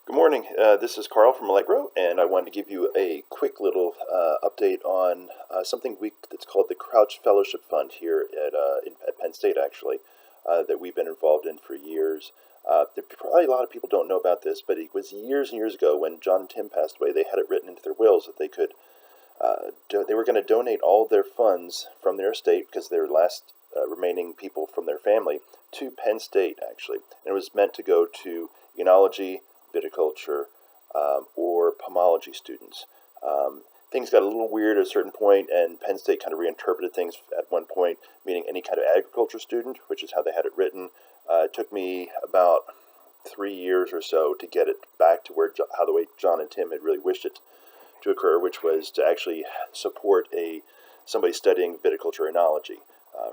Good morning. This is Carl from Allegro, and I wanted to give you a quick little update on something that's called the Crouch Fellowship Fund here at Penn State, actually, that we've been involved in for years. Probably a lot of people don't know about this, but it was years and years ago when John and Tim passed away. They had it written into their wills that they were going to donate all their funds from their estate, because they're last remaining people from their family, to Penn State, actually. And it was meant to go to enology, viticulture, or pomology students. Things got a little weird at a certain point, and Penn State kind of reinterpreted things at one point, meaning any kind of agriculture student, which is how they had it written. It took me about 3 years or so to get it back to how the way John and Tim had really wished it to occur, which was to actually support somebody studying viticulture enology.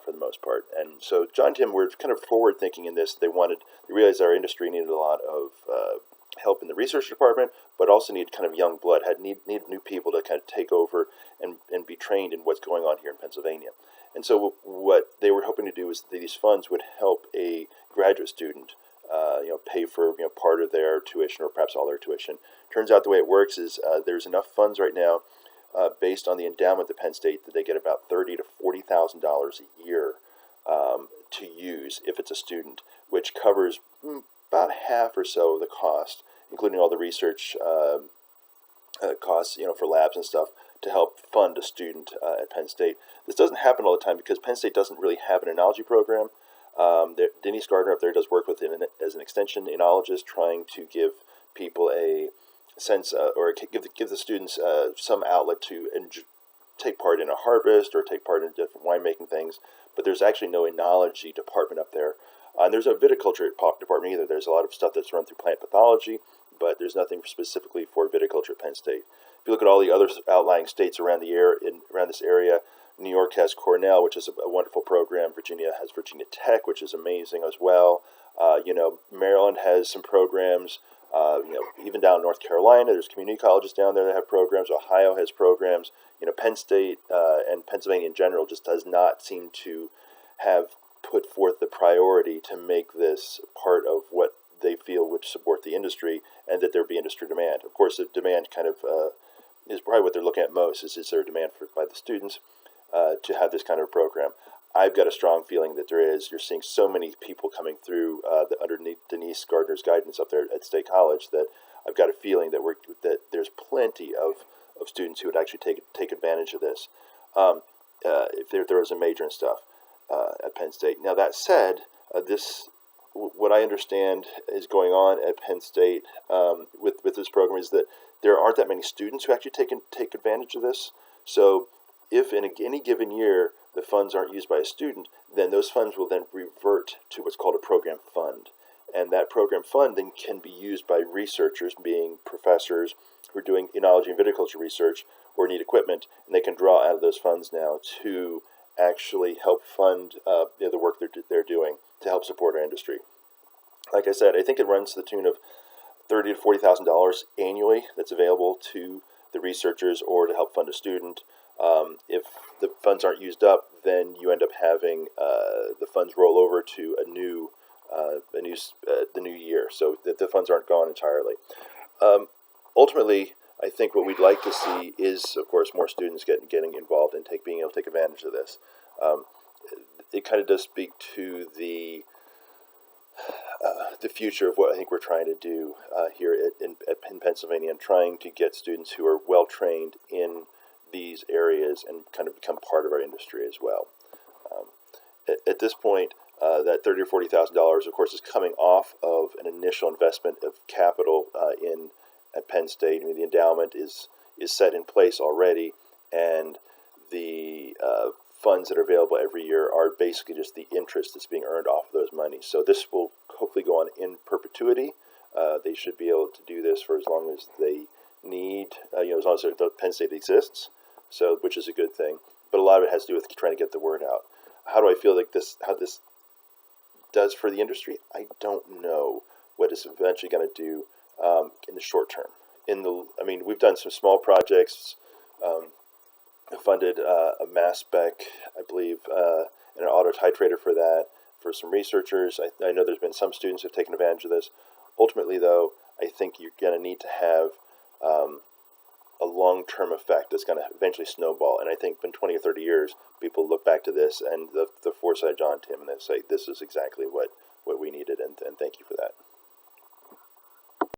For the most part. And so John and Tim were kind of forward thinking in this. They realized our industry needed a lot of help in the research department, but also needed kind of young blood, needed new people to kind of take over and be trained in what's going on here in Pennsylvania. And so what they were hoping to do is that these funds would help a graduate student pay for part of their tuition or perhaps all their tuition. Turns out the way it works is there's enough funds right now based on the endowment at Penn State that they get about $30,000 to $40,000 a year to use if it's a student, which covers about half or so of the cost, including all the research costs, for labs and stuff, to help fund a student at Penn State. This doesn't happen all the time because Penn State doesn't really have an enology program. Denise Gardner up there does work with him as an extension enologist, trying to give people a sense or give the students some outlet to take part in a harvest or take part in different winemaking things. But there's actually no enology department up there. And there's a viticulture department either. There's a lot of stuff that's run through plant pathology, but there's nothing specifically for viticulture at Penn State. If you look at all the other outlying states around around this area, New York has Cornell, which is a wonderful program. Virginia has Virginia Tech, which is amazing as well. Maryland has some programs. Even down in North Carolina, there's community colleges down there that have programs. Ohio has programs. Penn State and Pennsylvania in general just does not seem to have put forth the priority to make this part of what they feel would support the industry and that there be industry demand. Of course, the demand kind of is probably what they're looking at most is there demand by the students to have this kind of program. I've got a strong feeling that there is. You're seeing so many people coming through underneath Denise Gardner's guidance up there at State College that I've got a feeling that there's plenty of students who would actually take advantage of this if there was a major and stuff at Penn State. Now that said, what I understand is going on at Penn State with this program is that there aren't that many students who actually take advantage of this. So if in any given year the funds aren't used by a student, then those funds will then revert to what's called a program fund. And that program fund then can be used by researchers, being professors who are doing enology and viticulture research or need equipment, and they can draw out of those funds now to actually help fund the work they're doing to help support our industry. Like I said, I think it runs to the tune of $30,000 to $40,000 annually that's available to the researchers or to help fund a student. If the funds aren't used up, then you end up having the funds roll over to the new year, so that the funds aren't gone entirely. Ultimately, I think what we'd like to see is, of course, more students getting involved and being able to take advantage of this. It kind of does speak to the future of what I think we're trying to do here in Pennsylvania, and trying to get students who are well trained in these areas and kind of become part of our industry as well. At this point, that $30,000 or $40,000, of course, is coming off of an initial investment of capital at Penn State. I mean, the endowment is set in place already, and the funds that are available every year are basically just the interest that's being earned off of those monies. So this will hopefully go on in perpetuity. They should be able to do this for as long as they need, as long as Penn State exists. So, which is a good thing. But a lot of it has to do with trying to get the word out. How do I feel like how this does for the industry? I don't know what it's eventually going to do in the short term. We've done some small projects. Funded a mass spec, I believe, and an auto titrator for that for some researchers. I know there's been some students who have taken advantage of this. Ultimately, though, I think you're going to need to have a long-term effect that's going to eventually snowball. And I think in 20 or 30 years, people look back to this and the foresight of John and Tim, and they say, this is exactly what we needed, and thank you for that.